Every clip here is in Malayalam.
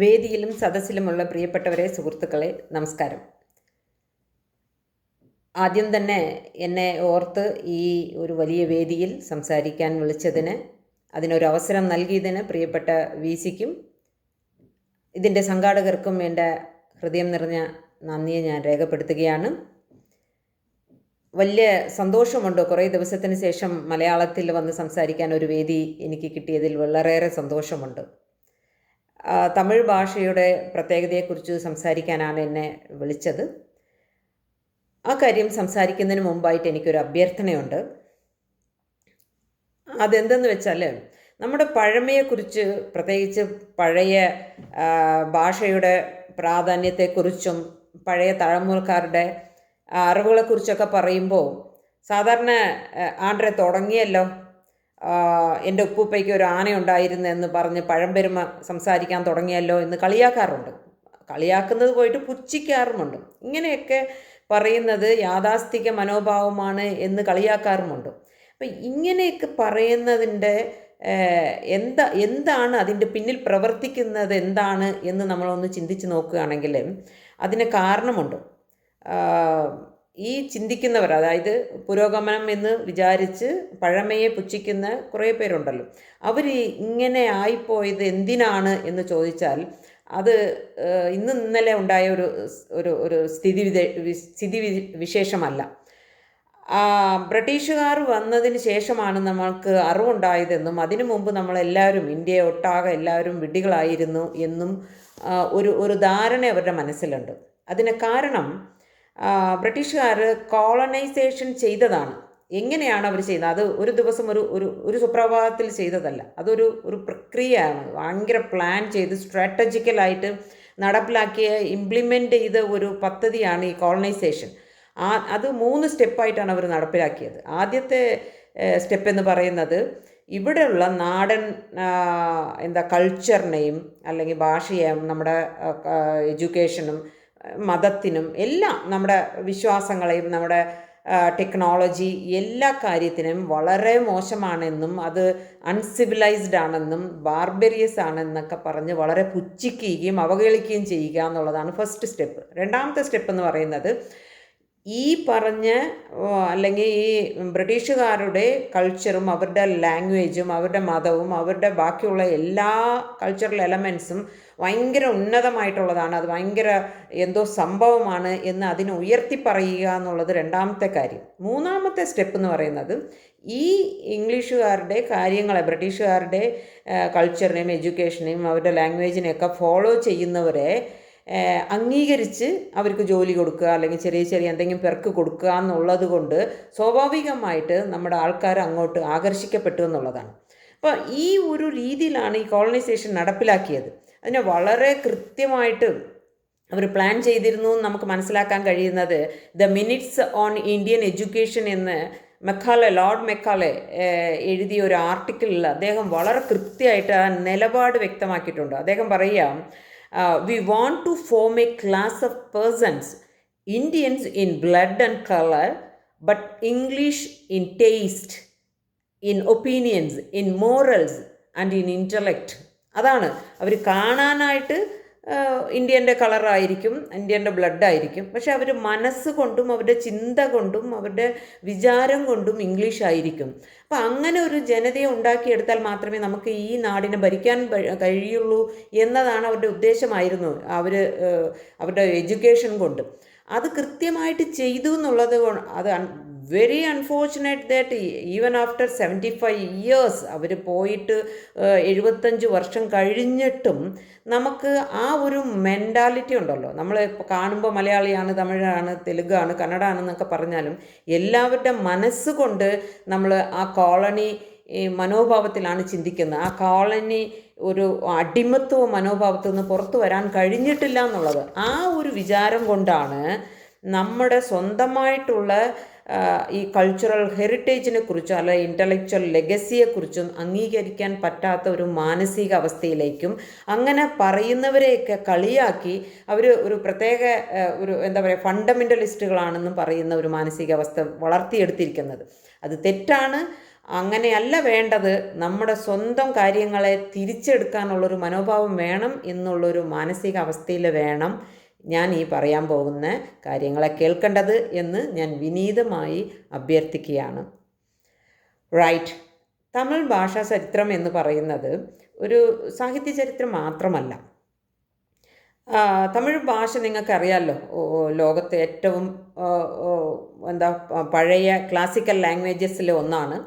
വേദിയിലും സദസ്സിലുമുള്ള പ്രിയപ്പെട്ടവരെ, സുഹൃത്തുക്കളെ, നമസ്കാരം. ആദ്യം തന്നെ എന്നെ ഓർത്ത് ഈ ഒരു വലിയ വേദിയിൽ സംസാരിക്കാൻ വിളിച്ചതിന്, അതിനൊരവസരം നൽകിയതിന് പ്രിയപ്പെട്ട VCക്കും ഇതിൻ്റെ സംഘാടകർക്കും എൻ്റെ ഹൃദയം നിറഞ്ഞ നന്ദിയെ ഞാൻ രേഖപ്പെടുത്തുകയാണ്. വലിയ സന്തോഷമുണ്ട്. കുറേ ദിവസത്തിന് ശേഷം മലയാളത്തിൽ വന്ന് സംസാരിക്കാൻ ഒരു വേദി എനിക്ക് കിട്ടിയതിൽ വളരെയേറെ സന്തോഷമുണ്ട്. തമിഴ് ഭാഷയുടെ പ്രത്യേകതയെക്കുറിച്ച് സംസാരിക്കാനാണ് എന്നെ വിളിച്ചത്. ആ കാര്യം സംസാരിക്കുന്നതിന് മുമ്പായിട്ട് എനിക്കൊരു അഭ്യർത്ഥനയുണ്ട്. അതെന്തെന്ന് വെച്ചാൽ, നമ്മുടെ പഴമയെക്കുറിച്ച്, പ്രത്യേകിച്ച് പഴയ ഭാഷയുടെ പ്രാധാന്യത്തെക്കുറിച്ചും പഴയ തലമുറക്കാരുടെ അറിവുകളെക്കുറിച്ചൊക്കെ പറയുമ്പോൾ സാധാരണ ആണ്ട്രെ തുടങ്ങിയല്ലോ, എൻ്റെ ഉപ്പൂപ്പയ്ക്ക് ഒരു ആനയുണ്ടായിരുന്നു എന്ന് പറഞ്ഞ് പഴംപെരുമ സംസാരിക്കാൻ തുടങ്ങിയല്ലോ എന്ന് കളിയാക്കാറുണ്ട്. കളിയാക്കുന്നത് പോയിട്ട് പുച്ഛിക്കാറുമുണ്ട്. ഇങ്ങനെയൊക്കെ പറയുന്നത് യാഥാസ്ഥിക മനോഭാവമാണ് എന്ന് കളിയാക്കാറുമുണ്ട്. അപ്പം ഇങ്ങനെയൊക്കെ പറയുന്നതിൻ്റെ എന്താണ് അതിൻ്റെ പിന്നിൽ പ്രവർത്തിക്കുന്നത് എന്താണ് എന്ന് നമ്മളൊന്ന് ചിന്തിച്ച് നോക്കുകയാണെങ്കിൽ അതിന് കാരണമുണ്ട്. ഈ ചിന്തിക്കുന്നവർ, അതായത് പുരോഗമനം എന്ന് വിചാരിച്ച് പഴമയെ പുച്ഛിക്കുന്ന കുറേ പേരുണ്ടല്ലോ, അവർ ഇങ്ങനെ ആയിപ്പോയത് എന്തിനാണ് എന്ന് ചോദിച്ചാൽ അത് ഇന്നലെ ഉണ്ടായ ഒരു സ്ഥിതി വിശേഷമല്ല. ബ്രിട്ടീഷുകാർ വന്നതിന് ശേഷമാണ് നമ്മൾക്ക് അറിവുണ്ടായതെന്നും അതിനു മുമ്പ് നമ്മളെല്ലാവരും, ഇന്ത്യ ഒട്ടാകെ എല്ലാവരും വിഡ്ഢികളായിരുന്നു എന്നും ഒരു ധാരണ അവരുടെ മനസ്സിലുണ്ട്. അതിന് കാരണം ബ്രിട്ടീഷുകാർ കോളനൈസേഷൻ ചെയ്തതാണ്. എങ്ങനെയാണ് അവർ ചെയ്യുന്നത്? അത് ഒരു ദിവസം ഒരു സുപ്രഭാതത്തിൽ ചെയ്തതല്ല. അതൊരു പ്രക്രിയയാണ്. ഭയങ്കര പ്ലാൻ ചെയ്ത് സ്ട്രാറ്റജിക്കലായിട്ട് നടപ്പിലാക്കിയ, ഇംപ്ലിമെൻ്റ് ചെയ്ത ഒരു പദ്ധതിയാണ് ഈ കോളനൈസേഷൻ. അത് 3 സ്റ്റെപ്പായിട്ടാണ് അവർ നടപ്പിലാക്കിയത്. ആദ്യത്തെ സ്റ്റെപ്പ് എന്ന് പറയുന്നത്, ഇവിടെയുള്ള നാടൻ കൾച്ചറിനെയും അല്ലെങ്കിൽ ഭാഷയെയും നമ്മുടെ എഡ്യൂക്കേഷനും മതത്തിനും എല്ലാം, നമ്മുടെ വിശ്വാസങ്ങളെയും നമ്മുടെ ടെക്നോളജി എല്ലാ കാര്യത്തിനും വളരെ മോശമാണെന്നും അത് അൺസിവിലൈസ്ഡ് ആണെന്നും ബാർബറിയസ് ആണെന്നൊക്കെ പറഞ്ഞ് വളരെ പുച്ഛിക്കുകയും അവഹേളിക്കുകയും ചെയ്യുക എന്നുള്ളതാണ് ഫസ്റ്റ് സ്റ്റെപ്പ്. രണ്ടാമത്തെ സ്റ്റെപ്പ് എന്ന് പറയുന്നത്, ഈ പറഞ്ഞ അല്ലെങ്കിൽ ഈ ബ്രിട്ടീഷുകാരുടെ കൾച്ചറും അവരുടെ ലാംഗ്വേജും അവരുടെ മതവും അവരുടെ ബാക്കിയുള്ള എല്ലാ കൾച്ചറൽ എലമെൻസും ഭയങ്കര ഉന്നതമായിട്ടുള്ളതാണ്, അത് ഭയങ്കര എന്തോ സംഭവമാണ് എന്ന് അതിനെ ഉയർത്തി പറയുക എന്നുള്ളത് രണ്ടാമത്തെ കാര്യം. മൂന്നാമത്തെ സ്റ്റെപ്പ് എന്ന് പറയുന്നത്, ഈ ഇംഗ്ലീഷുകാരുടെ കാര്യങ്ങളെ, ബ്രിട്ടീഷുകാരുടെ കൾച്ചറിനെയും എഡ്യൂക്കേഷനെയും അവരുടെ ലാംഗ്വേജിനെയൊക്കെ ഫോളോ ചെയ്യുന്നവരെ അംഗീകരിച്ച് അവർക്ക് ജോലി കൊടുക്കുക അല്ലെങ്കിൽ ചെറിയ എന്തെങ്കിലും പെർക്ക് കൊടുക്കുക എന്നുള്ളത് കൊണ്ട് സ്വാഭാവികമായിട്ട് നമ്മുടെ ആൾക്കാർ അങ്ങോട്ട് ആകർഷിക്കപ്പെട്ടു എന്നുള്ളതാണ്. അപ്പോൾ ഈ ഒരു രീതിയിലാണ് ഈ കോളനൈസേഷൻ നടപ്പിലാക്കിയത്. അതിനെ വളരെ കൃത്യമായിട്ട് അവർ പ്ലാൻ ചെയ്തിരുന്നു എന്ന് നമുക്ക് മനസ്സിലാക്കാൻ കഴിയുന്നത് the minutes on Indian education എന്ന് ലോർഡ് മെക്കാലെ എഴുതിയ ഒരു ആർട്ടിക്കിളിൽ അദ്ദേഹം വളരെ കൃത്യമായിട്ട് ആ നിലപാട് വ്യക്തമാക്കിയിട്ടുണ്ട്. അദ്ദേഹം പറയുക, we want to form a class of persons, Indians in blood and color, but English in taste, in opinions, in morals and in intellect. അതാണ് അവർ കാണാനായിട്ട് ഇന്ത്യൻ്റെ കളറായിരിക്കും, ഇന്ത്യൻ്റെ ബ്ലഡായിരിക്കും, പക്ഷെ അവർ മനസ്സുകൊണ്ടും അവരുടെ ചിന്ത കൊണ്ടും അവരുടെ വിചാരം കൊണ്ടും ഇംഗ്ലീഷ് ആയിരിക്കും. അപ്പം അങ്ങനെ ഒരു ജനതയെ ഉണ്ടാക്കിയെടുത്താൽ മാത്രമേ നമുക്ക് ഈ നാടിനെ ഭരിക്കാൻ കഴിയുള്ളൂ എന്നതാണ് അവരുടെ ഉദ്ദേശമായിരുന്നു. അവരുടെ എഡ്യൂക്കേഷൻ കൊണ്ട് അത് കൃത്യമായിട്ട് ചെയ്തു എന്നുള്ളത് അത് very unfortunate that even after 75 years, അവർ പോയിട്ട് 75 വർഷം കഴിഞ്ഞിട്ടും നമുക്ക് ആ ഒരു മെൻറ്റാലിറ്റി ഉണ്ടല്ലോ. നമ്മൾ ഇപ്പോൾ കാണുമ്പോൾ മലയാളിയാണ്, തമിഴാണ്, തെലുങ്കാണ്, കന്നഡ ആണെന്നൊക്കെ പറഞ്ഞാലും എല്ലാവരുടെ മനസ്സുകൊണ്ട് നമ്മൾ ആ കോളനി മനോഭാവത്തിലാണ് ചിന്തിക്കുന്നത്. ആ കോളനി ഒരു അടിമത്വ മനോഭാവത്തിൽ നിന്ന് പുറത്തു വരാൻ കഴിഞ്ഞിട്ടില്ല എന്നുള്ളത്. ആ ഒരു വിചാരം കൊണ്ടാണ് നമ്മുടെ സ്വന്തമായിട്ടുള്ള ഈ കൾച്ചറൽ ഹെറിറ്റേജിനെ കുറിച്ചും അല്ല ഇൻ്റലക്ച്വൽ ലെഗസിയെക്കുറിച്ചും അംഗീകരിക്കാൻ പറ്റാത്ത ഒരു മാനസിക അവസ്ഥയിലേക്കും അങ്ങനെ പറയുന്നവരെയൊക്കെ കളിയാക്കി അവർ ഒരു പ്രത്യേക ഫണ്ടമെൻ്റലിസ്റ്റുകളാണെന്നും പറയുന്ന ഒരു മാനസികാവസ്ഥ വളർത്തിയെടുത്തിരിക്കുന്നത്. അത് തെറ്റാണ്. അങ്ങനെയല്ല വേണ്ടത്. നമ്മുടെ സ്വന്തം കാര്യങ്ങളെ തിരിച്ചെടുക്കാനുള്ളൊരു മനോഭാവം വേണം എന്നുള്ളൊരു മാനസികാവസ്ഥയിൽ വേണം ഞാൻ ഈ പറയാൻ പോകുന്ന കാര്യങ്ങളെ കേൾക്കേണ്ടത് എന്ന് ഞാൻ വിനീതമായി അഭ്യർത്ഥിക്കുകയാണ്. റൈറ്റ്. തമിഴ് ഭാഷാ ചരിത്രം എന്ന് പറയുന്നത് ഒരു സാഹിത്യ ചരിത്രം മാത്രമല്ല. തമിഴ് ഭാഷ നിങ്ങൾക്കറിയാമല്ലോ, ലോകത്തെ ഏറ്റവും പഴയ ക്ലാസിക്കൽ ലാംഗ്വേജസിൽ ഒന്നാണ്.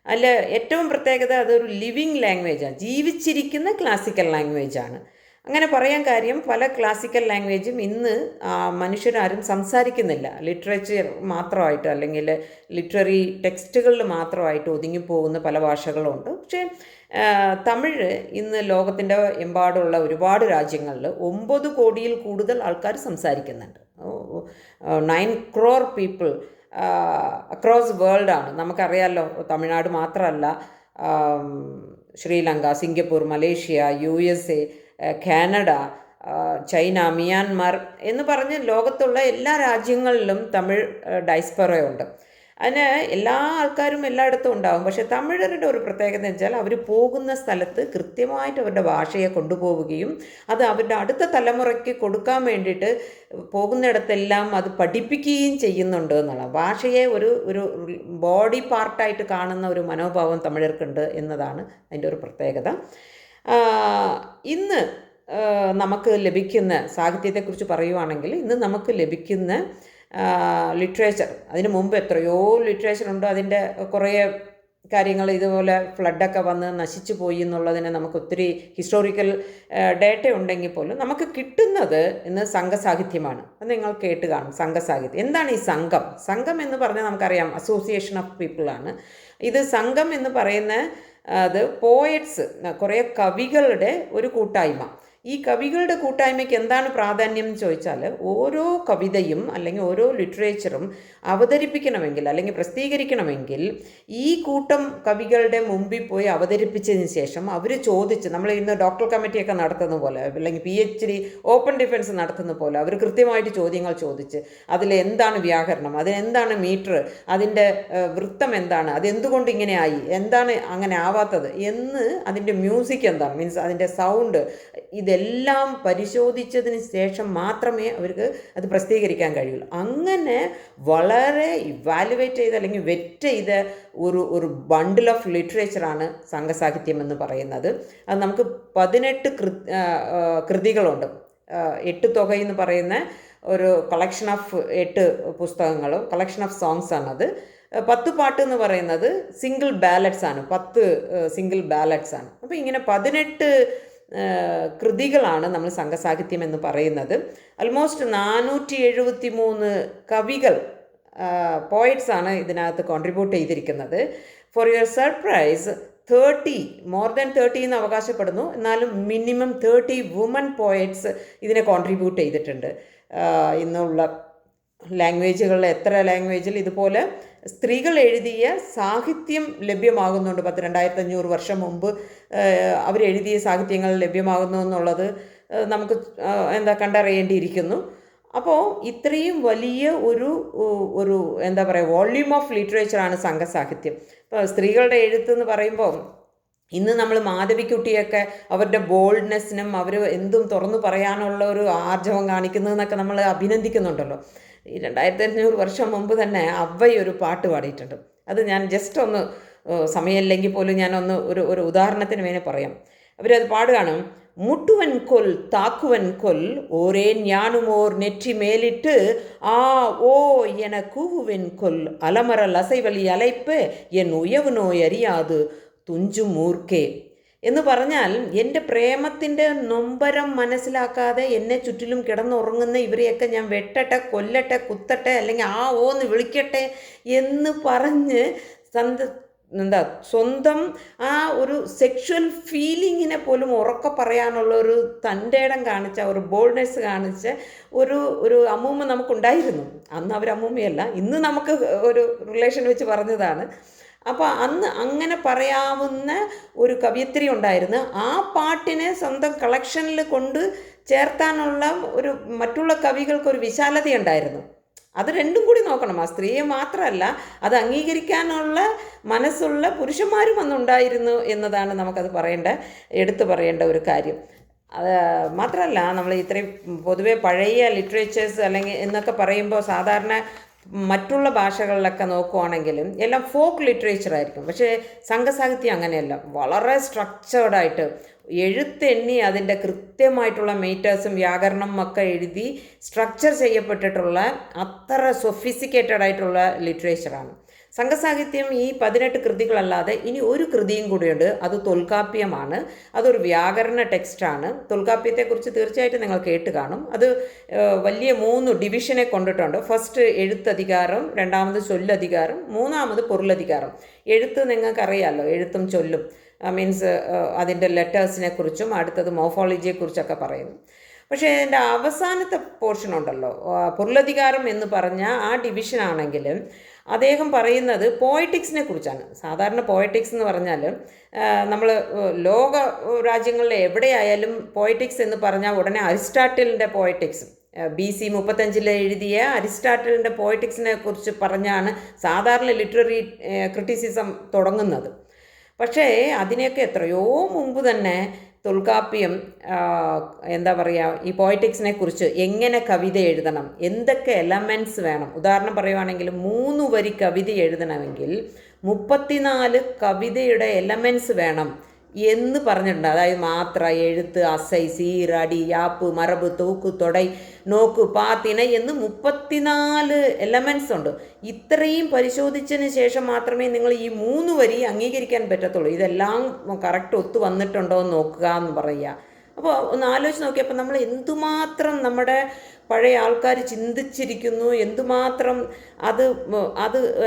അതിൽ ഏറ്റവും പ്രത്യേകത അതൊരു ലിവിങ് ലാംഗ്വേജാണ്, ജീവിച്ചിരിക്കുന്ന ക്ലാസിക്കൽ ലാംഗ്വേജാണ്. അങ്ങനെ പറയാൻ കാര്യം, പല ക്ലാസിക്കൽ ലാംഗ്വേജും ഇന്ന് മനുഷ്യരാരും സംസാരിക്കുന്നില്ല. ലിറ്ററേച്ചർ മാത്രമായിട്ട് അല്ലെങ്കിൽ ലിറ്റററി ടെക്സ്റ്റുകളിൽ മാത്രമായിട്ട് ഒതുങ്ങിപ്പോകുന്ന പല ഭാഷകളുണ്ട്. പക്ഷേ തമിഴ് ഇന്ന് ലോകത്തിൻ്റെ എമ്പാടുള്ള ഒരുപാട് രാജ്യങ്ങളിൽ 9 കോടിയിൽ കൂടുതൽ ആൾക്കാർ സംസാരിക്കുന്നുണ്ട്. 9 crore പീപ്പിൾ അക്രോസ് വേൾഡാണ്. നമുക്കറിയാമല്ലോ, തമിഴ്നാട് മാത്രമല്ല, Sri Lanka, Singapore, Malaysia, USA, Canada, China, Myanmar എന്ന് പറഞ്ഞ് ലോകത്തുള്ള എല്ലാ രാജ്യങ്ങളിലും തമിഴ് ഡയസ്പൊറയുണ്ട്. അതിന് എല്ലാ ആൾക്കാരും എല്ലായിടത്തും ഉണ്ടാകും. പക്ഷേ തമിഴരുടെ ഒരു പ്രത്യേകത എന്ന് വെച്ചാൽ അവർ പോകുന്ന സ്ഥലത്ത് കൃത്യമായിട്ട് അവരുടെ ഭാഷയെ കൊണ്ടുപോവുകയും അത് അവരുടെ അടുത്ത തലമുറയ്ക്ക് കൊടുക്കാൻ വേണ്ടിയിട്ട് പോകുന്നിടത്തെല്ലാം അത് പഠിപ്പിക്കുകയും ചെയ്യുന്നുണ്ട് എന്നുള്ളത്. ഭാഷയെ ഒരു ബോഡി പാർട്ടായിട്ട് കാണുന്ന ഒരു മനോഭാവം തമിഴർക്കുണ്ട് എന്നതാണ് അതിൻ്റെ ഒരു പ്രത്യേകത. ഇന്ന് നമുക്ക് ലഭിക്കുന്ന സാഹിത്യത്തെക്കുറിച്ച് പറയുവാണെങ്കിൽ ഇന്ന് നമുക്ക് ലഭിക്കുന്ന ലിറ്ററേച്ചർ, അതിന് മുമ്പ് എത്രയോ ലിറ്ററേച്ചറുണ്ട്. അതിൻ്റെ കുറേ കാര്യങ്ങൾ ഇതുപോലെ ഫ്ലഡൊക്കെ വന്ന് നശിച്ചു പോയി എന്നുള്ളതിന് നമുക്ക് ഒത്തിരി ഹിസ്റ്റോറിക്കൽ ഡേറ്റ ഉണ്ടെങ്കിൽ പോലും നമുക്ക് കിട്ടുന്നത് ഇന്ന് സംഘസാഹിത്യമാണ്. അത് നിങ്ങൾ കേട്ട് കാണും. സംഘസാഹിത്യം എന്താണ്? ഈ സംഘം എന്ന് പറഞ്ഞാൽ നമുക്കറിയാം, അസോസിയേഷൻ ഓഫ് പീപ്പിളാണ്. ഇത് സംഘം എന്ന് പറയുന്ന അത് പോയറ്റ്സ്, കുറേ കവികളുടെ ഒരു കൂട്ടായ്മ. ഈ കവികളുടെ കൂട്ടായ്മയ്ക്ക് എന്താണ് പ്രാധാന്യം എന്ന് ചോദിച്ചാൽ, ഓരോ കവിതയും അല്ലെങ്കിൽ ഓരോ ലിറ്ററേച്ചറും അവതരിപ്പിക്കണമെങ്കിൽ അല്ലെങ്കിൽ പ്രസിദ്ധീകരിക്കണമെങ്കിൽ ഈ കൂട്ടം കവികളുടെ മുമ്പിൽ പോയി അവതരിപ്പിച്ചതിന് ശേഷം അവർ ചോദിച്ച്, നമ്മൾ ഇന്ന് ഡോക്ടർ കമ്മിറ്റിയൊക്കെ നടത്തുന്ന പോലെ അല്ലെങ്കിൽ PhD ഓപ്പൺ ഡിഫൻസ് നടത്തുന്ന പോലെ അവർ കൃത്യമായിട്ട് ചോദ്യങ്ങൾ ചോദിച്ച് അതിലെന്താണ് വ്യാകരണം, അതിനെന്താണ് മീറ്റർ, അതിൻ്റെ വൃത്തം എന്താണ്, അതെന്തുകൊണ്ട് ഇങ്ങനെ ആയി, എന്താണ് അങ്ങനെ ആവാത്തത് എന്ന്, അതിൻ്റെ മ്യൂസിക് എന്താണ്, മീൻസ് അതിൻ്റെ സൗണ്ട്, ഇതെല്ലാം പരിശോധിച്ചതിന് ശേഷം മാത്രമേ അവർക്ക് അത് പ്രസിദ്ധീകരിക്കാൻ കഴിയുള്ളൂ. അങ്ങനെ വളരെ ഇവാലുവേറ്റ് ചെയ്ത് അല്ലെങ്കിൽ വെറ്റ് ചെയ്ത ഒരു ബണ്ടിൽ ഓഫ് ലിറ്ററേച്ചറാണ് സംഘസാഹിത്യം എന്ന് പറയുന്നത്. അത് നമുക്ക് 18 കൃതികളുണ്ട്. 8 തുക എന്ന് പറയുന്ന ഒരു കളക്ഷൻ ഓഫ് 8 പുസ്തകങ്ങളും കളക്ഷൻ ഓഫ് സോങ്സ് ആണത്. 10 പാട്ട് എന്ന് പറയുന്നത് സിംഗിൾ ബാലറ്റ്സ് ആണ്, 10 സിംഗിൾ ബാലറ്റ്സ് ആണ്. അപ്പോൾ ഇങ്ങനെ 18 കൃതികളാണ് നമ്മൾ സംഘസാഹിത്യം എന്ന് പറയുന്നത്. ഓൾമോസ്റ്റ് 473 കവികൾ, പോയറ്റ്സാണ് ഇതിനകത്ത് കോൺട്രിബ്യൂട്ട് ചെയ്തിരിക്കുന്നത്. For your surprise, 30 more than 30 എന്ന് അവകാശപ്പെടുന്നു. എന്നാലും മിനിമം 30 വുമൺ പോയറ്റ്സ് ഇതിനെ കോൺട്രിബ്യൂട്ട് ചെയ്തിട്ടുണ്ട്. ഇന്നുള്ള ലാംഗ്വേജുകളിൽ എത്ര ലാംഗ്വേജിൽ ഇതുപോലെ സ്ത്രീകൾ എഴുതിയ സാഹിത്യം ലഭ്യമാകുന്നുണ്ട്. 2500 വർഷം മുമ്പ് അവരെഴുതിയ സാഹിത്യങ്ങൾ ലഭ്യമാകുന്നു എന്നുള്ളത് നമുക്ക് കണ്ടറിയേണ്ടിയിരിക്കുന്നു. അപ്പോൾ ഇത്രയും വലിയ ഒരു വോള്യൂം ഓഫ് ലിറ്ററേച്ചറാണ് സംഘസാഹിത്യം. ഇപ്പോൾ സ്ത്രീകളുടെ എഴുത്തെന്ന് പറയുമ്പോൾ ഇന്ന് നമ്മൾ മാധവിക്കുട്ടിയൊക്കെ അവരുടെ ബോൾഡ്നെസ്സിനും അവർ എന്തും തുറന്നു പറയാനുള്ള ഒരു ആർജവം കാണിക്കുന്നതെന്നൊക്കെ നമ്മൾ അഭിനന്ദിക്കുന്നുണ്ടല്ലോ. ഈ 2500 വർഷം മുമ്പ് തന്നെ അവ്വയൊരു പാട്ട് പാടിയിട്ടുണ്ട്. അത് ഞാൻ ജസ്റ്റ് ഒന്ന്, സമയമില്ലെങ്കിൽ പോലും ഞാനൊന്ന് ഒരു ഉദാഹരണത്തിന് വേണ്ടി പറയാം. അവരത് പാടുകയാണ്. മുട്ടുവൻ കൊൽ താക്കുവൻ കൊൽ ഓരേ ஞானுமோர் நெற்றி மேலிட்டு ஆ ஓ என கூவுவென் கொல் அலமரல் அசைவழி அலைப்பு என் உயவு நோய் அறியாது തുഞ്ചും മൂർക്കേ എന്ന് പറഞ്ഞാൽ, എൻ്റെ പ്രേമത്തിൻ്റെ നൊമ്പരം മനസ്സിലാക്കാതെ എന്നെ ചുറ്റിലും കിടന്നുറങ്ങുന്ന ഇവരെയൊക്കെ ഞാൻ വെട്ടട്ടെ, കൊല്ലട്ടെ, കുത്തട്ടെ, അല്ലെങ്കിൽ ആ ഓന്ന് വിളിക്കട്ടെ എന്ന് പറഞ്ഞ് സ്വന്തം ആ ഒരു സെക്ഷുവൽ ഫീലിങ്ങിനെ പോലും ഉറക്കെ പറയാനുള്ള ഒരു തൻ്റെ ഇടം കാണിച്ച, ഒരു ബോൾഡ്നെസ് കാണിച്ച ഒരു അമ്മൂമ്മ നമുക്കുണ്ടായിരുന്നു. അന്ന് അവർ അമ്മൂമ്മയല്ല, ഇന്ന് നമുക്ക് ഒരു റിലേഷൻ വെച്ച് പറഞ്ഞതാണ്. അപ്പോൾ അന്ന് അങ്ങനെ പറയാവുന്ന ഒരു കവയിത്രി ഉണ്ടായിരുന്നു. ആ പാട്ടിനെ സ്വന്തം കളക്ഷനിൽ കൊണ്ട് ചേർത്താനുള്ള ഒരു മറ്റുള്ള കവികൾക്കൊരു വിശാലതയുണ്ടായിരുന്നു. അത് രണ്ടും കൂടി നോക്കണം. ആ സ്ത്രീയെ മാത്രമല്ല, അത് അംഗീകരിക്കാനുള്ള മനസ്സുള്ള പുരുഷന്മാരും അന്നുണ്ടായിരുന്നു എന്നതാണ് നമുക്കത് എടുത്തു പറയേണ്ട ഒരു കാര്യം. അത് മാത്രമല്ല, നമ്മൾ ഇത്രയും പൊതുവെ പഴയ ലിറ്ററേച്ചേഴ്സ് അല്ലെങ്കിൽ എന്നൊക്കെ പറയുമ്പോൾ സാധാരണ മറ്റുള്ള ഭാഷകളിലൊക്കെ നോക്കുവാണെങ്കിലും എല്ലാം ഫോക്ക് ലിറ്ററേച്ചർ ആയിരിക്കും. പക്ഷേ സംഘസാഹിത്യം അങ്ങനെയല്ല, വളരെ സ്ട്രക്ചേർഡായിട്ട് എഴുത്തെണ്ണി അതിൻ്റെ കൃത്യമായിട്ടുള്ള മീറ്റേഴ്സും വ്യാകരണം ഒക്കെ എഴുതി സ്ട്രക്ചർ ചെയ്യപ്പെട്ടിട്ടുള്ള അത്ര സൊഫിസ്റ്റിക്കേറ്റഡ് ആയിട്ടുള്ള ലിറ്ററേച്ചറാണ് സംഘസാഹിത്യം. ഈ 18 കൃതികളല്ലാതെ ഇനി ഒരു കൃതിയും കൂടിയുണ്ട്, അത് തൊൽക്കാപ്യമാണ്. അതൊരു വ്യാകരണ ടെക്സ്റ്റാണ്. തൊൽക്കാപ്യത്തെക്കുറിച്ച് തീർച്ചയായിട്ടും നിങ്ങൾ കേട്ട് കാണും. അത് വലിയ 3 ഡിവിഷനെ കൊണ്ടിട്ടുണ്ട്. ഫസ്റ്റ് എഴുത്തധികാരം, രണ്ടാമത് ചൊല്ലധികാരം, മൂന്നാമത് പൊരുളധികാരം. എഴുത്ത് നിങ്ങൾക്കറിയാമല്ലോ, എഴുത്തും ചൊല്ലും, മീൻസ് അതിൻ്റെ ലെറ്റേഴ്സിനെ കുറിച്ചും അടുത്തത് മോഫോളജിയെക്കുറിച്ചൊക്കെ പറയുന്നു. പക്ഷേ എൻ്റെ അവസാനത്തെ പോർഷൻ ഉണ്ടല്ലോ, പൊരുളധികാരം എന്ന് പറഞ്ഞ ആ ഡിവിഷനാണെങ്കിൽ അദ്ദേഹം പറയുന്നത് പോയറ്റിക്സിനെ കുറിച്ചാണ്. സാധാരണ പോയറ്റിക്സ് എന്ന് പറഞ്ഞാൽ നമ്മൾ ലോക രാജ്യങ്ങളിൽ എവിടെയായാലും പോയറ്റിക്സ് എന്ന് പറഞ്ഞാൽ ഉടനെ അരിസ്റ്റോട്ടിലിൻ്റെ പോയറ്റിക്സ്, BC 35 എഴുതിയ അരിസ്റ്റോട്ടിലിൻ്റെ പോയറ്റിക്സിനെ കുറിച്ച് പറഞ്ഞാണ് സാധാരണ ലിറ്റററി ക്രിറ്റിസിസം തുടങ്ങുന്നത്. പക്ഷേ അതിനെയൊക്കെ എത്രയോ മുമ്പ് തന്നെ തൊൽക്കാപ്യം എന്താ പറയുക, ഈ പോയറ്റിക്സിനെ കുറിച്ച് എങ്ങനെ കവിത എഴുതണം, എന്തൊക്കെ എലമെൻറ്റ്സ് വേണം. ഉദാഹരണം പറയുവാണെങ്കിൽ 3 വരി കവിത എഴുതണമെങ്കിൽ 34 കവിതയുടെ എലമെൻറ്റ്സ് വേണം എന്ന് പറഞ്ഞിട്ടുണ്ട്. അതായത് മാത്ര, എഴുത്ത്, അസൈ, സീർ, അടി, യാപ്പ്, മറബ്, തൂക്ക്, തൊടൈ, നോക്ക്, പാ, തിന എന്ന് 34 എലമെൻറ്റ്സ് ഉണ്ട്. ഇത്രയും പരിശോധിച്ചതിന് ശേഷം മാത്രമേ നിങ്ങൾ ഈ 3 വരി അംഗീകരിക്കാൻ പറ്റത്തുള്ളൂ. ഇതെല്ലാം കറക്റ്റ് ഒത്തു വന്നിട്ടുണ്ടോ എന്ന് നോക്കുക എന്ന് പറയുക. അപ്പോൾ ഒന്ന് ആലോചിച്ച് നോക്കിയപ്പോൾ നമ്മൾ എന്തുമാത്രം നമ്മുടെ പഴയ ആൾക്കാർ ചിന്തിച്ചിരിക്കുന്നു, എന്തുമാത്രം അത്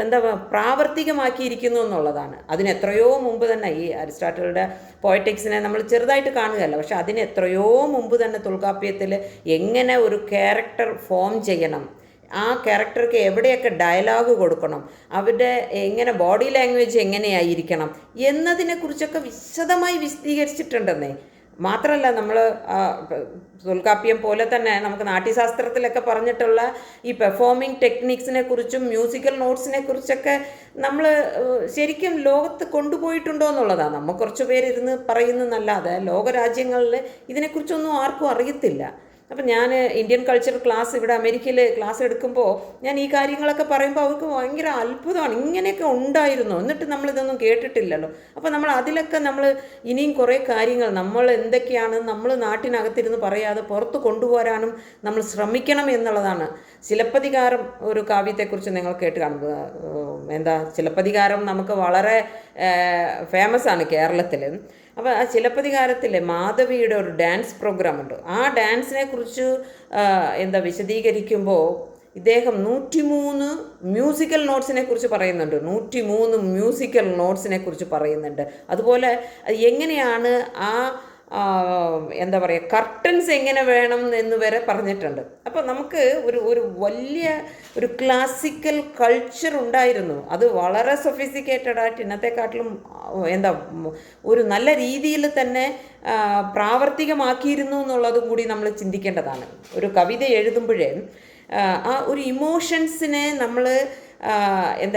എന്താ പ്രാവർത്തികമാക്കിയിരിക്കുന്നു എന്നുള്ളതാണ്. അതിന് എത്രയോ മുമ്പ് തന്നെ ഈ അരിസ്റ്റോട്ടലിൻ്റെ പോയറ്റിക്സിനെ നമ്മൾ ചെറുതായിട്ട് കാണുകയല്ല, പക്ഷെ അതിന് എത്രയോ മുമ്പ് തന്നെ തൊൽക്കാപ്യത്തിൽ എങ്ങനെ ഒരു ക്യാരക്ടർ ഫോം ചെയ്യണം, ആ ക്യാരക്ടർക്ക് എവിടെയൊക്കെ ഡയലോഗ് കൊടുക്കണം, അവരുടെ എങ്ങനെ ബോഡി ലാംഗ്വേജ് എങ്ങനെയായിരിക്കണം എന്നതിനെക്കുറിച്ചൊക്കെ വിശദമായി വിശദീകരിച്ചിട്ടുണ്ടെന്നേ. മാത്രമല്ല, നമ്മൾ തൊൽക്കാപ്യം പോലെ തന്നെ നമുക്ക് നാട്യശാസ്ത്രത്തിലൊക്കെ പറഞ്ഞിട്ടുള്ള ഈ പെർഫോമിംഗ് ടെക്നിക്സിനെ കുറിച്ചും മ്യൂസിക്കൽ നോട്ട്സിനെ കുറിച്ചൊക്കെ നമ്മൾ ശരിക്കും ലോകത്ത് കൊണ്ടുപോയിട്ടുണ്ടോ എന്നുള്ളതാണ്. നമ്മൾ കുറച്ച് പേരിരുന്ന് പറയുന്നതല്ലാതെ ലോകരാജ്യങ്ങളിൽ ഇതിനെക്കുറിച്ചൊന്നും ആർക്കും അറിയത്തില്ല. അപ്പം ഞാൻ ഇന്ത്യൻ കൾച്ചർ ക്ലാസ് ഇവിടെ അമേരിക്കയിൽ ക്ലാസ് എടുക്കുമ്പോൾ ഞാൻ ഈ കാര്യങ്ങളൊക്കെ പറയുമ്പോൾ അവർക്ക് ഭയങ്കര അത്ഭുതമാണ്, ഇങ്ങനെയൊക്കെ ഉണ്ടായിരുന്നു, എന്നിട്ട് നമ്മളിതൊന്നും കേട്ടിട്ടില്ലല്ലോ. അപ്പോൾ നമ്മൾ അതിലൊക്കെ നമ്മൾ ഇനിയും കുറേ കാര്യങ്ങൾ നമ്മൾ എന്തൊക്കെയാണ് നമ്മൾ നാട്ടിനകത്തിരുന്ന് പറയാതെ പുറത്ത് കൊണ്ടുപോരാനും നമ്മൾ ശ്രമിക്കണം എന്നുള്ളതാണ്. ചിലപ്പതികാരം ഒരു കാവ്യത്തെക്കുറിച്ച് നിങ്ങൾ കേട്ട് കാണുന്നത് എന്താ, ചിലപ്പതികാരം നമുക്ക് വളരെ ഫേമസ് ആണ് കേരളത്തിൽ. അപ്പോൾ ആ ചിലപ്പതികാരത്തിൽ മാധവിയുടെ ഒരു ഡാൻസ് പ്രോഗ്രാം ഉണ്ട്. ആ ഡാൻസിനെ കുറിച്ച് വിശദീകരിക്കുമ്പോൾ ഇദ്ദേഹം 103 മ്യൂസിക്കൽ നോട്ട്സിനെ കുറിച്ച് പറയുന്നുണ്ട്. 103 മ്യൂസിക്കൽ നോട്ട്സിനെ കുറിച്ച് പറയുന്നുണ്ട്. അതുപോലെ എങ്ങനെയാണ് ആ കർട്ടൻസ് എങ്ങനെ വേണം എന്ന് വരെ പറഞ്ഞിട്ടുണ്ട്. അപ്പോൾ നമുക്ക് ഒരു വലിയ ഒരു ക്ലാസിക്കൽ കൾച്ചർ ഉണ്ടായിരുന്നു. അത് വളരെ സൊഫിസ്റ്റിക്കേറ്റഡ് ആയിട്ട് ഇന്നത്തെക്കാട്ടിലും ഒരു നല്ല രീതിയിൽ തന്നെ പ്രാവർത്തികമാക്കിയിരുന്നു എന്നുള്ളതും കൂടി നമ്മൾ ചിന്തിക്കേണ്ടതാണ്. ഒരു കവിത എഴുതുമ്പോഴേ ആ ഒരു ഇമോഷൻസിനെ നമ്മൾ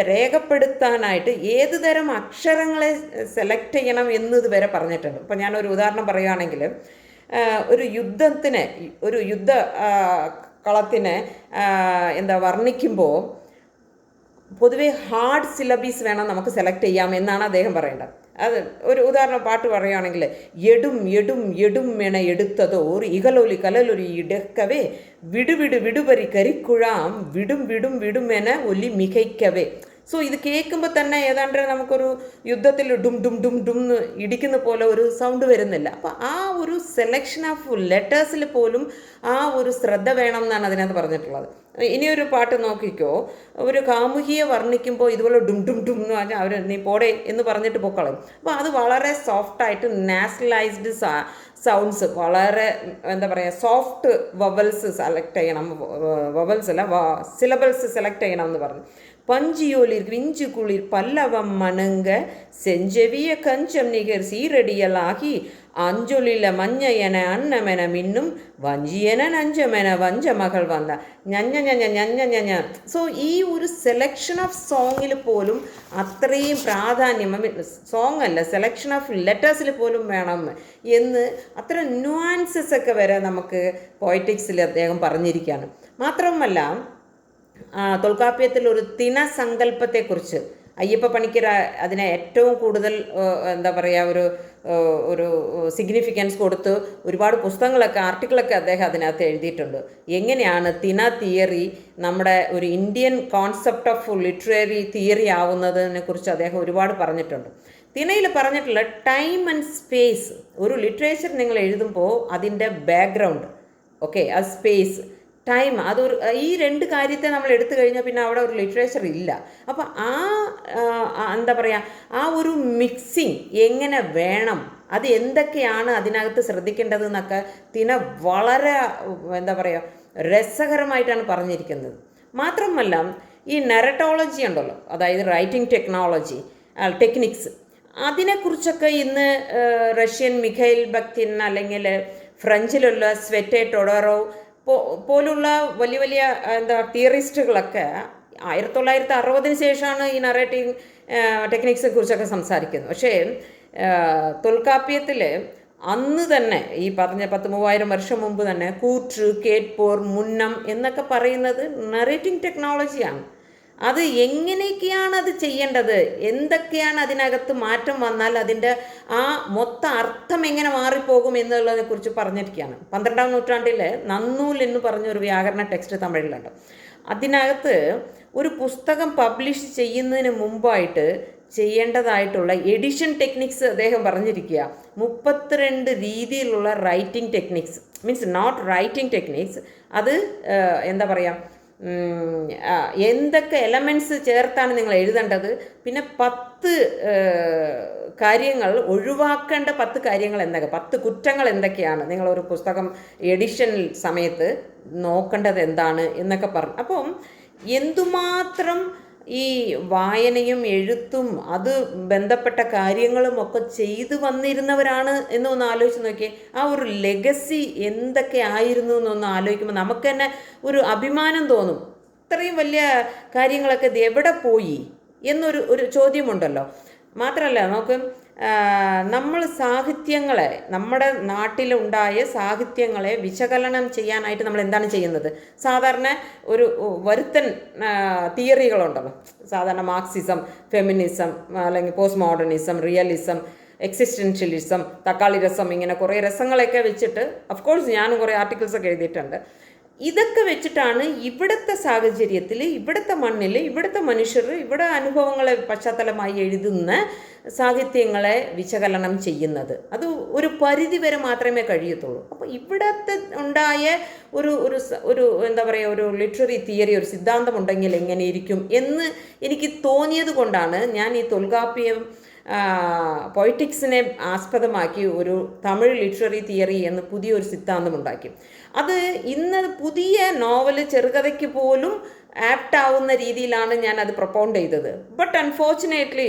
രേഖപ്പെടുത്താനായിട്ട് ഏത് തരം അക്ഷരങ്ങളെ സെലക്ട് ചെയ്യണം എന്നത് വരെ പറഞ്ഞിട്ടുണ്ട്. ഇപ്പം ഞാനൊരു ഉദാഹരണം പറയുകയാണെങ്കിൽ, ഒരു യുദ്ധ കളത്തിനെ വർണ്ണിക്കുമ്പോൾ പൊതുവെ ഹാർഡ് സിലബീസ് വേണം നമുക്ക് സെലക്ട് ചെയ്യാം എന്നാണ് അദ്ദേഹം പറയേണ്ടത്. അത് ഒരു ഉദാഹരണം പാട്ട് പറയുകയാണെങ്കിൽ, എടും എടും എടും എണ എടുത്തതോർ ഇകലൊലി കലലൊലി ഇടക്കവേ വിടുവിട് വിടുപരി കരിക്കുഴാം വിടും വിടും വിടുമെന ഒലി മികയ്ക്കവേ. സോ ഇത് കേൾക്കുമ്പോൾ തന്നെ ഏതാണ്ട് നമുക്കൊരു യുദ്ധത്തിൽ ഡും ഡും ഡും ഡും എന്ന് ഇടിക്കുന്ന പോലെ ഒരു സൗണ്ട് വരുന്നില്ല. അപ്പോൾ ആ ഒരു സെലക്ഷൻ ഓഫ് ലെറ്റേഴ്സിൽ പോലും ആ ഒരു ശ്രദ്ധ വേണം എന്നാണ് അതിനകത്ത് പറഞ്ഞിട്ടുള്ളത്. ഇനിയൊരു പാട്ട് നോക്കിക്കോ, ഒരു കാമുകിയെ വർണ്ണിക്കുമ്പോൾ ഇതുപോലെ ഡും ഡും ഡും എന്ന് പറഞ്ഞാൽ അവർ നീ പോടെ എന്ന് പറഞ്ഞിട്ട് പൊക്കളയും. അപ്പോൾ അത് വളരെ സോഫ്റ്റായിട്ട് നാഷണലൈസ്ഡ് സൗണ്ട്സ്, വളരെ സോഫ്റ്റ് വവൽസ് സെലക്ട് ചെയ്യണം, വവൽസ് അല്ല സിലബിൾസ് സെലക്ട് ചെയ്യണം എന്ന് പറഞ്ഞു. பஞ்சியோலிர் விஞ்சு குளிர் பல்லவம் மணங்க செஞ்செவிய கஞ்சம் நிகர் சீரடியலாகி അഞ്ചൊലില മഞ്ഞയന അന്നമെന മിന്നും വഞ്ചിയന നഞ്ചമെന വഞ്ച മകൾ വന്ന ഞഞ്ഞ ഞഞ്ഞ ഞഞ്ഞ ഞഞ്ഞ. സോ ഈ ഒരു സെലക്ഷൻ ഓഫ് സോങ്ങിൽ പോലും അത്രയും പ്രാധാന്യം, സോങ് അല്ല, സെലക്ഷൻ ഓഫ് ലെറ്റേഴ്സിൽ പോലും വേണം എന്ന് അത്ര ന്യൂആൻസസ് ഒക്കെ വരെ നമുക്ക് പോയറ്റിക്സിൽ അദ്ദേഹം പറഞ്ഞിരിക്കുകയാണ്. മാത്രമല്ല തൊൽക്കാപ്യത്തിൽ ഒരു തിനസങ്കല്പത്തെക്കുറിച്ച് അയ്യപ്പ പണിക്കർ അതിനെ ഏറ്റവും കൂടുതൽ എന്താ പറയുക ഒരു ഒരു സിഗ്നിഫിക്കൻസ് കൊടുത്ത് ഒരുപാട് പുസ്തകങ്ങളൊക്കെ ആർട്ടിക്കിളൊക്കെ അദ്ദേഹം അതിനകത്ത് എഴുതിയിട്ടുണ്ട്. എങ്ങനെയാണ് തിന തിയറി നമ്മുടെ ഒരു Indian concept of literary theory ആവുന്നതിനെ കുറിച്ച് അദ്ദേഹം ഒരുപാട് പറഞ്ഞിട്ടുണ്ട്. തിനയിൽ പറഞ്ഞിട്ടുള്ള ടൈം ആൻഡ് സ്പേസ്, ഒരു ലിറ്ററേച്ചർ നിങ്ങൾ എഴുതുമ്പോൾ അതിൻ്റെ ബാക്ക്ഗ്രൗണ്ട്, ഓക്കെ, ആ സ്പേസ്, ടൈം, അതൊരു ഈ രണ്ട് കാര്യത്തെ നമ്മൾ എടുത്തു കഴിഞ്ഞാൽ പിന്നെ അവിടെ ഒരു ലിറ്ററേച്ചർ ഇല്ല. അപ്പോൾ എന്താ പറയുക, ആ ഒരു മിക്സിങ് എങ്ങനെ വേണം, അത് എന്തൊക്കെയാണ് അതിനകത്ത് ശ്രദ്ധിക്കേണ്ടത് എന്നൊക്കെ തിന വളരെ എന്താ പറയുക രസകരമായിട്ടാണ് പറഞ്ഞിരിക്കുന്നത്. മാത്രമല്ല ഈ നരട്ടോളജി ഉണ്ടല്ലോ, അതായത് റൈറ്റിംഗ് ടെക്നിക്സ്, അതിനെക്കുറിച്ചൊക്കെ ഇന്ന് റഷ്യൻ മിഖൈൽ ബക്തിൻ അല്ലെങ്കിൽ ഫ്രഞ്ചിലുള്ള സ്വെറ്റെ ടൊഡറോ പോലുള്ള വലിയ വലിയ തിയറിസ്റ്റുകളൊക്കെ 1960 ശേഷമാണ് ഈ നറേറ്റീവ് ടെക്നിക്സിനെ കുറിച്ചൊക്കെ സംസാരിക്കുന്നത്. പക്ഷേ തൊൽക്കാപ്യത്തിൽ അന്ന് തന്നെ ഈ പറഞ്ഞ 10,000-3000 വർഷം മുമ്പ് തന്നെ കൂറ്റ്, കേറ്റ്പോർ, മുന്നം എന്നൊക്കെ പറയുന്നത് നറേറ്റിംഗ് ടെക്നോളജിയാണ്. അത് എങ്ങനെയൊക്കെയാണ് അത് ചെയ്യേണ്ടത്, എന്തൊക്കെയാണ് അതിനകത്ത് മാറ്റം വന്നാൽ അതിൻ്റെ ആ മൊത്ത അർത്ഥം എങ്ങനെ മാറിപ്പോകും എന്നുള്ളതിനെ കുറിച്ച് പറഞ്ഞിരിക്കുകയാണ്. 12-ാം നൂറ്റാണ്ടിൽ നന്നൂൽ എന്ന് പറഞ്ഞൊരു വ്യാകരണ ടെക്സ്റ്റ് തമിഴിലുണ്ട്. അതിനകത്ത് ഒരു പുസ്തകം പബ്ലിഷ് ചെയ്യുന്നതിന് മുമ്പായിട്ട് ചെയ്യേണ്ടതായിട്ടുള്ള എഡിഷൻ ടെക്നിക്സ് അദ്ദേഹം പറഞ്ഞിരിക്കുക. 32 രീതിയിലുള്ള writing techniques, means not writing techniques, അത് എന്താ പറയുക, എന്തൊക്കെ എലമെൻറ്റ്സ് ചേർത്താണ് നിങ്ങൾ എഴുതേണ്ടത്, പിന്നെ 10 കാര്യങ്ങൾ ഒഴിവാക്കേണ്ട 10 കാര്യങ്ങൾ എന്തൊക്കെ, 10 കുറ്റങ്ങൾ എന്തൊക്കെയാണ് നിങ്ങളൊരു പുസ്തകം എഡിഷൻ സമയത്ത് നോക്കേണ്ടത് എന്താണ് എന്നൊക്കെ പറഞ്ഞു. അപ്പം എന്തുമാത്രം ഈ വായനയും എഴുത്തും അത് ബന്ധപ്പെട്ട കാര്യങ്ങളും ഒക്കെ ചെയ്തു വന്നിരുന്നവരാണ് എന്നൊന്ന് ആലോചിച്ച് നോക്കിയേ. ആ ഒരു ലെഗസി എന്തൊക്കെ ആയിരുന്നു എന്നൊന്ന് ആലോചിക്കുമ്പോൾ നമുക്ക് തന്നെ ഒരു അഭിമാനം തോന്നും. ഇത്രയും വലിയ കാര്യങ്ങളൊക്കെ ഇത് എവിടെ പോയി എന്നൊരു ചോദ്യമുണ്ടല്ലോ. മാത്രമല്ല നമുക്ക് നമ്മൾ സാഹിത്യങ്ങളെ, നമ്മുടെ നാട്ടിലുണ്ടായ സാഹിത്യങ്ങളെ വിശകലനം ചെയ്യാനായിട്ട് നമ്മൾ എന്താണ് ചെയ്യുന്നത്? സാധാരണ ഒരു വരുത്തൻ തിയറികളുണ്ടല്ലോ, സാധാരണ മാർക്സിസം, ഫെമിനിസം, അല്ലെങ്കിൽ പോസ്റ്റ് മോഡേണിസം, റിയലിസം, എക്സിസ്റ്റൻഷ്യലിസം, തക്കാളി രസം, ഇങ്ങനെ കുറേ രസങ്ങളൊക്കെ വെച്ചിട്ട്, ഓഫ്കോഴ്സ് ഞാനും കുറേ ആർട്ടിക്കിൾസൊക്കെ എഴുതിയിട്ടുണ്ട്. ഇതൊക്കെ വെച്ചിട്ടാണ് ഇവിടുത്തെ സാഹചര്യത്തിൽ, ഇവിടുത്തെ മണ്ണിൽ, ഇവിടുത്തെ മനുഷ്യർ, ഇവിടെ അനുഭവങ്ങളെ പശ്ചാത്തലമായി എഴുതുന്ന സാഹിത്യങ്ങളെ വിശകലനം ചെയ്യുന്നത്. അത് ഒരു പരിധി വരെ മാത്രമേ കഴിയത്തുള്ളൂ. അപ്പോൾ ഇവിടത്തെ ഉണ്ടായ ഒരു എന്താ പറയുക, ഒരു ലിറ്റററി തിയറി, ഒരു സിദ്ധാന്തം ഉണ്ടെങ്കിൽ എങ്ങനെയിരിക്കും എന്ന് എനിക്ക് തോന്നിയത് കൊണ്ടാണ് ഞാൻ ഈ തൊൽകാപ്യം പൊയറ്റിക്സിനെ ആസ്പദമാക്കി ഒരു തമിഴ് ലിറ്റററി തിയറി എന്ന് പുതിയൊരു സിദ്ധാന്തം ഉണ്ടാക്കി. അത് ഇന്ന് പുതിയ നോവൽ, ചെറുകഥയ്ക്ക് പോലും ആപ്റ്റ് ആവുന്ന രീതിയിലാണ് ഞാൻ അത് പ്രൊപ്പൗണ്ട് ചെയ്തത്. ബട്ട് അൺഫോർച്ചുനേറ്റ്ലി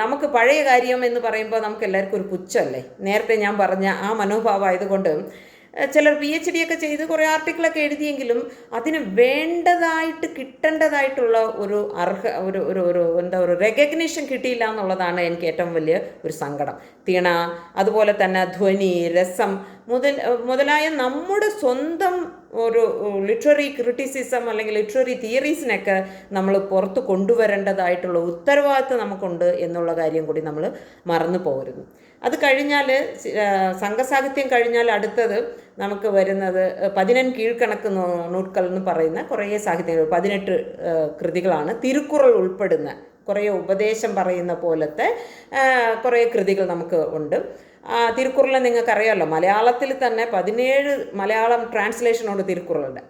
നമുക്ക് പഴയ കാര്യം എന്ന് പറയുമ്പോൾ നമുക്ക് എല്ലാവർക്കും ഒരു പുച്ഛമല്ലേ. നേരത്തെ ഞാൻ പറഞ്ഞ ആ മനോഭാവം ആയതുകൊണ്ട് ചിലർ PhD ഒക്കെ ചെയ്ത് കുറേ ആർട്ടിക്കിളൊക്കെ എഴുതിയെങ്കിലും അതിന് വേണ്ടതായിട്ട് കിട്ടേണ്ടതായിട്ടുള്ള ഒരു റെക്കഗ്നിഷൻ കിട്ടിയില്ല എന്നുള്ളതാണ് എനിക്ക് ഏറ്റവും വലിയ ഒരു സങ്കടം. തിണ, അതുപോലെ തന്നെ ധ്വനി, രസം മുതലായ നമ്മുടെ സ്വന്തം ഒരു ലിറ്റററി ക്രിറ്റിസിസം അല്ലെങ്കിൽ ലിറ്റററി തിയറീസിനൊക്കെ നമ്മൾ പുറത്ത് കൊണ്ടുവരേണ്ടതായിട്ടുള്ള ഉത്തരവാദിത്വം നമുക്കുണ്ട് എന്നുള്ള കാര്യം കൂടി നമ്മൾ മറന്നു പോകരുത്. അത് കഴിഞ്ഞാൽ സംഘസാഹിത്യം കഴിഞ്ഞാൽ അടുത്തത് നമുക്ക് വരുന്നത് 14 കീഴ്ക്കണക്ക് നൂൽക്കൽ എന്ന് പറയുന്ന കുറേ സാഹിത്യങ്ങൾ, 18 കൃതികളാണ്. തിരുക്കുറൾ ഉൾപ്പെടുന്ന കുറേ ഉപദേശം പറയുന്ന പോലത്തെ കുറേ കൃതികൾ നമുക്ക് ഉണ്ട്. തിരുക്കുറളിനെ നിങ്ങൾക്കറിയാമല്ലോ, മലയാളത്തിൽ തന്നെ 17 മലയാളം ട്രാൻസ്ലേഷനുണ്ട് തിരുക്കുറളുടെ,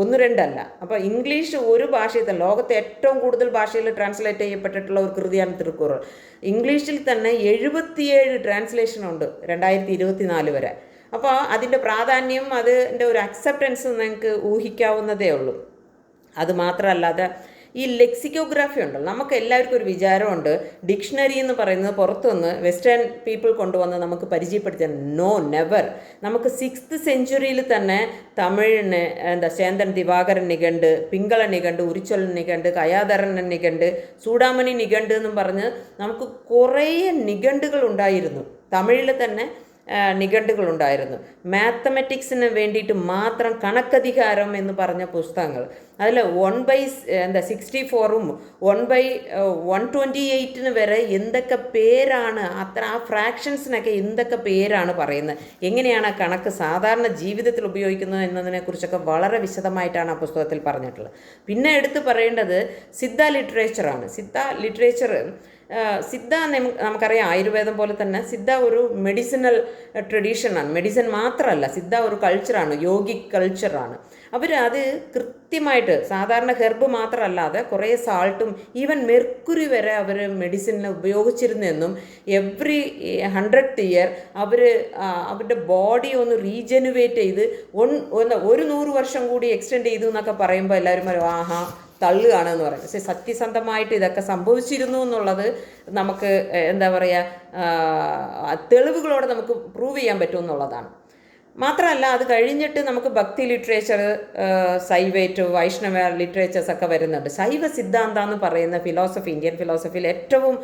1-2 അല്ല. അപ്പോൾ ഇംഗ്ലീഷ് ഒരു ഭാഷയിൽ, ലോകത്തെ ഏറ്റവും കൂടുതൽ ഭാഷയിൽ ട്രാൻസ്ലേറ്റ് ചെയ്യപ്പെട്ടിട്ടുള്ള ഒരു കൃതിയാണ് തിരുക്കുറൾ. ഇംഗ്ലീഷിൽ തന്നെ 77 ട്രാൻസ്ലേഷനുണ്ട് 2024 വരെ. അപ്പോൾ അതിൻ്റെ പ്രാധാന്യം, അതിൻ്റെ ഒരു അക്സെപ്റ്റൻസ് നിങ്ങൾക്ക് ഊഹിക്കാവുന്നതേ ഉള്ളൂ. അതുമാത്രമല്ലാതെ ഈ ലെക്സിക്കോഗ്രാഫി ഉണ്ടല്ലോ, നമുക്ക് എല്ലാവർക്കും ഒരു വിചാരമുണ്ട് ഡിക്ഷണറി എന്ന് പറയുന്നത് പുറത്തുനിന്ന് വെസ്റ്റേൺ പീപ്പിൾ കൊണ്ടുവന്ന് നമുക്ക് പരിചയപ്പെടുത്തിയ. No, never. നമുക്ക് 6th സെഞ്ച്വറിയിൽ തന്നെ തമിഴിന് ചേന്തൻ ദിവാകരൻ നിഘണ്ട്, പിങ്കള നിഘണ്ട്, ഉരിച്ചൊൽ നിഘണ്ട്, കയാധരൻ നിഘണ്ട്, ചൂടാമണി നിഘണ്ട് എന്നും പറഞ്ഞ് നമുക്ക് കുറേ നിഘണ്ടുകൾ ഉണ്ടായിരുന്നു. തമിഴിൽ തന്നെ നിഘണ്ടുകളുണ്ടായിരുന്നു. മാത്തമെറ്റിക്സിന് വേണ്ടിയിട്ട് മാത്രം കണക്കധികാരം എന്ന് പറഞ്ഞ പുസ്തകങ്ങൾ. അതിൽ 1/64ഉം 1/128 വരെ എന്തൊക്കെ പേരാണ്, ആ ഫ്രാക്ഷൻസിനൊക്കെ എന്തൊക്കെ പേരാണ് പറയുന്നത്, എങ്ങനെയാണ് ആ കണക്ക് സാധാരണ ജീവിതത്തിൽ ഉപയോഗിക്കുന്നത് എന്നതിനെക്കുറിച്ചൊക്കെ വളരെ വിശദമായിട്ടാണ് ആ പുസ്തകത്തിൽ പറഞ്ഞിട്ടുള്ളത്. പിന്നെ എടുത്തു പറയേണ്ടത് സിദ്ധ ലിറ്ററേച്ചറാണ്. സിദ്ധ നമുക്കറിയാം, ആയുർവേദം പോലെ തന്നെ സിദ്ധ ഒരു മെഡിസിനൽ ട്രഡീഷനാണ്. മെഡിസിൻ മാത്രമല്ല, സിദ്ധ ഒരു കൾച്ചറാണ്, യോഗിക് കൾച്ചറാണ്. അത് കൃത്യമായിട്ട് സാധാരണ ഹെർബ് മാത്രമല്ലാതെ കുറേ സാൾട്ടും ഈവൻ മെർക്കുറി വരെ അവർ മെഡിസിനിൽ ഉപയോഗിച്ചിരുന്നെന്നും എവ്രി 100th ഇയർ അവരുടെ ബോഡി ഒന്ന് റീജനുവേറ്റ് ചെയ്ത് 100 വർഷം കൂടി എക്സ്റ്റെൻഡ് ചെയ്തു എന്നൊക്കെ പറയുമ്പോൾ എല്ലാവരും പറയും ആഹാ തള്ളുകയാണെന്ന് പറയും. പക്ഷേ സത്യസന്ധമായിട്ട് ഇതൊക്കെ സംഭവിച്ചിരുന്നു എന്നുള്ളത് നമുക്ക് എന്താ പറയുക, തെളിവുകളോടെ നമുക്ക് പ്രൂവ് ചെയ്യാൻ പറ്റുമെന്നുള്ളതാണ്. മാത്രമല്ല അത് കഴിഞ്ഞിട്ട് നമുക്ക് ഭക്തി ലിറ്ററേച്ചർ, ശൈവേറ്റ്, വൈഷ്ണവ ലിറ്ററേച്ചേഴ്സൊക്കെ വരുന്നുണ്ട്. ശൈവ സിദ്ധാന്തം എന്ന് പറയുന്ന ഫിലോസഫി ഇന്ത്യൻ ഫിലോസഫിയിൽ ഏറ്റവും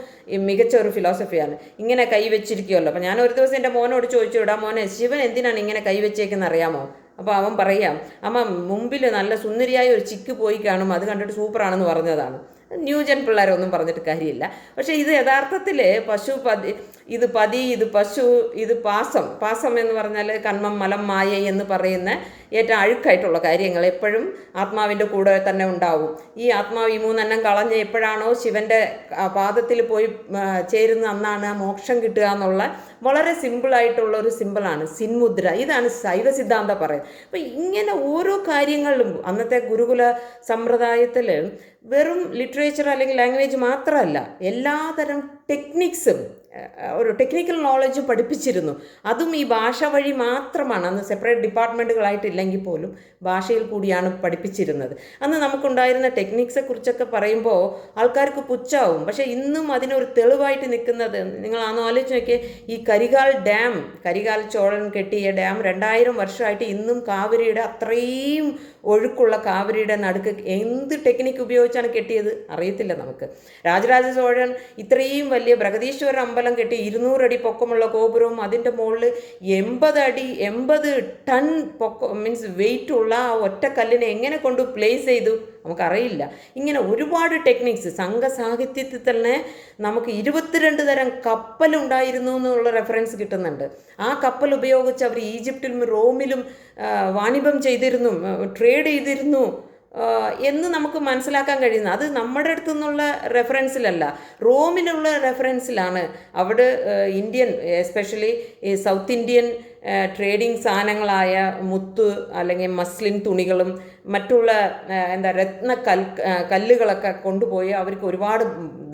മികച്ച ഒരു ഫിലോസഫിയാണ്. ഇങ്ങനെ കൈവച്ചിരിക്കുമല്ലോ. അപ്പോൾ ഞാൻ ഒരു ദിവസം എൻ്റെ മോനോട് ചോദിച്ചു വിടാം, മോനെ ശിവൻ എന്തിനാണ് ഇങ്ങനെ കൈവച്ചേക്കെന്ന് അറിയാമോ? അപ്പോൾ അവൻ പറയാം, അമ്മ മുമ്പിൽ നല്ല സുന്ദരിയായ ഒരു ചിക്ക് പോയി കാണും, അത് കണ്ടിട്ട് സൂപ്പറാണെന്ന് പറഞ്ഞതാണ്. ന്യൂജൻ പിള്ളേരൊന്നും പറഞ്ഞിട്ട് കാര്യമില്ല. പക്ഷേ ഇത് യഥാർത്ഥത്തിൽ ഇത് പശു, ഇത് പാസം എന്ന് പറഞ്ഞാൽ കന്മം, മലം, മായ എന്ന് പറയുന്ന ഏറ്റവും അഴുക്കായിട്ടുള്ള കാര്യങ്ങൾ എപ്പോഴും ആത്മാവിൻ്റെ കൂടെ തന്നെ ഉണ്ടാവും. ഈ ആത്മാവ് ഈ 3 എണ്ണം കളഞ്ഞ് എപ്പോഴാണോ ശിവൻ്റെ പാദത്തിൽ പോയി ചേരുന്ന അന്നാണ് ആ മോക്ഷം കിട്ടുക എന്നുള്ള വളരെ സിമ്പിളായിട്ടുള്ള ഒരു സിമ്പിളാണ് സിൻമുദ്ര. ഇതാണ് ശൈവ സിദ്ധാന്തം പറയുന്നത്. അപ്പം ഇങ്ങനെ ഓരോ കാര്യങ്ങളിലും അന്നത്തെ ഗുരുകുല സമ്പ്രദായത്തിൽ വെറും ലിറ്ററേച്ചർ അല്ലെങ്കിൽ ലാംഗ്വേജ് മാത്രമല്ല, എല്ലാതരം ടെക്നിക്സും ഒരു ടെക്നിക്കൽ നോളജ് പഠിപ്പിച്ചിരുന്നു. അതും ഈ ഭാഷ വഴി മാത്രമാണ്. അന്ന് സെപ്പറേറ്റ് ഡിപ്പാർട്ട്മെൻറ്റുകളായിട്ടില്ലെങ്കിൽ പോലും ഭാഷയിൽ കൂടിയാണ് പഠിപ്പിച്ചിരുന്നത്. അന്ന് നമുക്കുണ്ടായിരുന്ന ടെക്നിക്സെ കുറിച്ചൊക്കെ പറയുമ്പോൾ ആൾക്കാർക്ക് പുച്ഛാവും. പക്ഷേ ഇന്നും അതിനൊരു തെളിവായിട്ട് നിൽക്കുന്നത് നിങ്ങൾ ആലോചിച്ച് നോക്കിയേ, ഈ കരികാൽ ചോഴൻ കെട്ടിയ ഡാം 2000 വർഷമായിട്ട് ഇന്നും കാവിരിയുടെ അത്രയും ഒഴുക്കുള്ള കാവിരിയുടെ നടുക്ക് എന്ത് ടെക്നിക്ക് ഉപയോഗിച്ചാണ് കെട്ടിയത് അറിയത്തില്ല നമുക്ക്. രാജരാജ ചോഴൻ ഇത്രയും വലിയ ബൃഹദീശ്വര അമ്പലം കെട്ടി 200 അടി പൊക്കമുള്ള ഗോപുരവും അതിൻ്റെ മുകളിൽ 80 ടൺ മീൻസ് വെയിറ്റ് ഉള്ള ആ ഒറ്റ കല്ലിനെ എങ്ങനെ കൊണ്ട് പ്ലേസ് ചെയ്തു നമുക്കറിയില്ല. ഇങ്ങനെ ഒരുപാട് ടെക്നിക്സ് സംഘ സാഹിത്യത്തിൽ തന്നെ നമുക്ക് 22 തരം കപ്പലുണ്ടായിരുന്നു എന്നുള്ള റെഫറൻസ് കിട്ടുന്നുണ്ട്. ആ കപ്പൽ ഉപയോഗിച്ച് അവർ ഈജിപ്തിലും റോമിലും വാണിഭം ചെയ്തിരുന്നു, ട്രേഡ് ചെയ്തിരുന്നു എന്ന് നമുക്ക് മനസ്സിലാക്കാൻ കഴിയുന്നത്. അത് നമ്മുടെ അടുത്തു നിന്നുള്ള റെഫറൻസിലല്ല, റോമിലുള്ള റെഫറൻസിലാണ്. അവിടെ Indian especially south Indian trading സാധനങ്ങളായ മുത്ത് അല്ലെങ്കിൽ മസ്ലിൻ തുണികളും മറ്റുള്ള കല്ലുകളൊക്കെ കൊണ്ടുപോയി അവർക്ക് ഒരുപാട്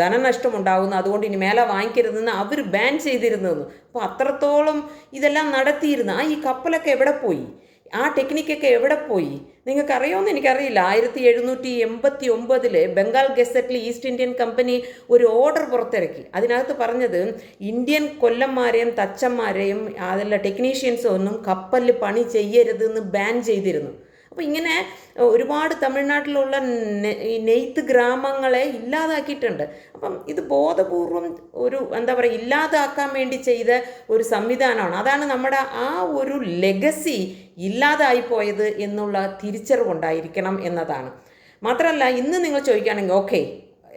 ധനനഷ്ടം ഉണ്ടാകുന്നു, അതുകൊണ്ട് ഇനി മേലെ വാങ്ങിക്കരുതെന്ന് അവർ ബാൻ ചെയ്തിരുന്നു. അപ്പോൾ അത്രത്തോളം ഇതെല്ലാം നടത്തിയിരുന്നു. ഈ കപ്പലൊക്കെ എവിടെ പോയി? ആ ടെക്നിക്കൊക്കെ എവിടെ പോയി? നിങ്ങൾക്കറിയാമെന്ന് എനിക്കറിയില്ല. 1789 ബംഗാൾ ഗസറ്റിൽ ഈസ്റ്റ് ഇന്ത്യൻ കമ്പനി ഒരു ഓർഡർ പുറത്തിറക്കി. അതിനകത്ത് പറഞ്ഞത് ഇന്ത്യൻ കൊല്ലന്മാരെയും തച്ചന്മാരെയും അതിലെ ടെക്നീഷ്യൻസും ഒന്നും കപ്പലിൽ പണി ചെയ്യരുതെന്ന് ബാൻ ചെയ്തിരുന്നു. അപ്പോൾ ഇങ്ങനെ ഒരുപാട് തമിഴ്നാട്ടിലുള്ള ഈ നെയ്ത്ത് ഗ്രാമങ്ങളെ ഇല്ലാതാക്കിയിട്ടുണ്ട്. അപ്പം ഇത് ബോധപൂർവം ഒരു ഇല്ലാതാക്കാൻ വേണ്ടി ചെയ്ത ഒരു സംവിധാനമാണ്. അതാണ് നമ്മുടെ ആ ഒരു ലെഗസി ഇല്ലാതായിപ്പോയത് എന്നുള്ള തിരിച്ചറിവുണ്ടായിരിക്കണം എന്നതാണ്. മാത്രമല്ല ഇന്ന് നിങ്ങൾ ചോദിക്കുകയാണെങ്കിൽ ഓക്കെ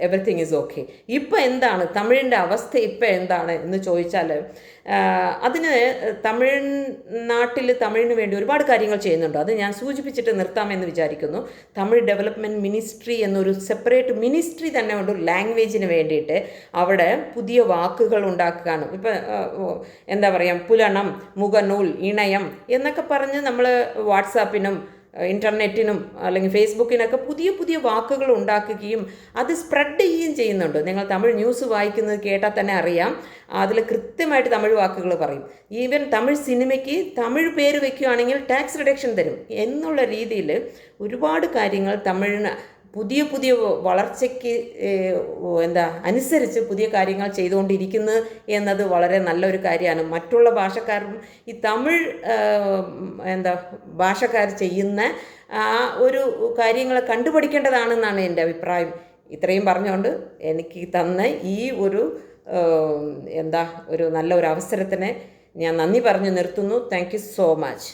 എവറിത്തിങ് ഈസ് ഓക്കെ, ഇപ്പം എന്താണ് തമിഴിൻ്റെ അവസ്ഥ, ഇപ്പം എന്താണ് എന്ന് ചോദിച്ചാൽ അതിന് തമിഴിന് വേണ്ടി ഒരുപാട് കാര്യങ്ങൾ ചെയ്യുന്നുണ്ട്. അത് ഞാൻ സൂചിപ്പിച്ചിട്ട് നിർത്താമെന്ന് വിചാരിക്കുന്നു. തമിഴ് ഡെവലപ്മെൻറ്റ് മിനിസ്ട്രി എന്നൊരു സെപ്പറേറ്റ് മിനിസ്ട്രി തന്നെ ഉണ്ട് ലാംഗ്വേജിന് വേണ്ടിയിട്ട്. അവിടെ പുതിയ വാക്കുകൾ ഉണ്ടാക്കുകയാണ്. ഇപ്പം പുലണം, മുഖനൂൽ, ഇണയം എന്നൊക്കെ പറഞ്ഞ് നമ്മൾ വാട്സാപ്പിനും ഇൻ്റർനെറ്റിനും അല്ലെങ്കിൽ ഫേസ്ബുക്കിനൊക്കെ പുതിയ പുതിയ വാക്കുകൾ ഉണ്ടാക്കുകയും അത് സ്പ്രെഡ് ചെയ്യുകയും ചെയ്യുന്നുണ്ട്. നിങ്ങൾ തമിഴ് ന്യൂസ് വായിക്കുന്നത് കേട്ടാൽ തന്നെ അറിയാം, അതിൽ കൃത്യമായിട്ട് തമിഴ് വാക്കുകൾ പറയും. ഈവൻ തമിഴ് സിനിമയ്ക്ക് തമിഴ് പേര് വയ്ക്കുകയാണെങ്കിൽ ടാക്സ് റിഡക്ഷൻ തരും എന്നുള്ള രീതിയിൽ ഒരുപാട് കാര്യങ്ങൾ പുതിയ പുതിയ വളർച്ചയ്ക്ക് അനുസരിച്ച് പുതിയ കാര്യങ്ങൾ ചെയ്തുകൊണ്ടിരിക്കുന്നു എന്നത് വളരെ നല്ലൊരു കാര്യമാണ്. മറ്റുള്ള ഭാഷക്കാരും ഈ തമിഴ് ഭാഷക്കാർ ചെയ്യുന്ന ആ ഒരു കാര്യങ്ങൾ കണ്ടുപഠിക്കേണ്ടതാണെന്നാണ് എൻ്റെ അഭിപ്രായം. ഇത്രയും പറഞ്ഞുകൊണ്ട് എനിക്ക് തന്ന ഈ ഒരു ഒരു നല്ലൊരു അവസരത്തിന് ഞാൻ നന്ദി പറഞ്ഞു നിർത്തുന്നു. Thank you so much.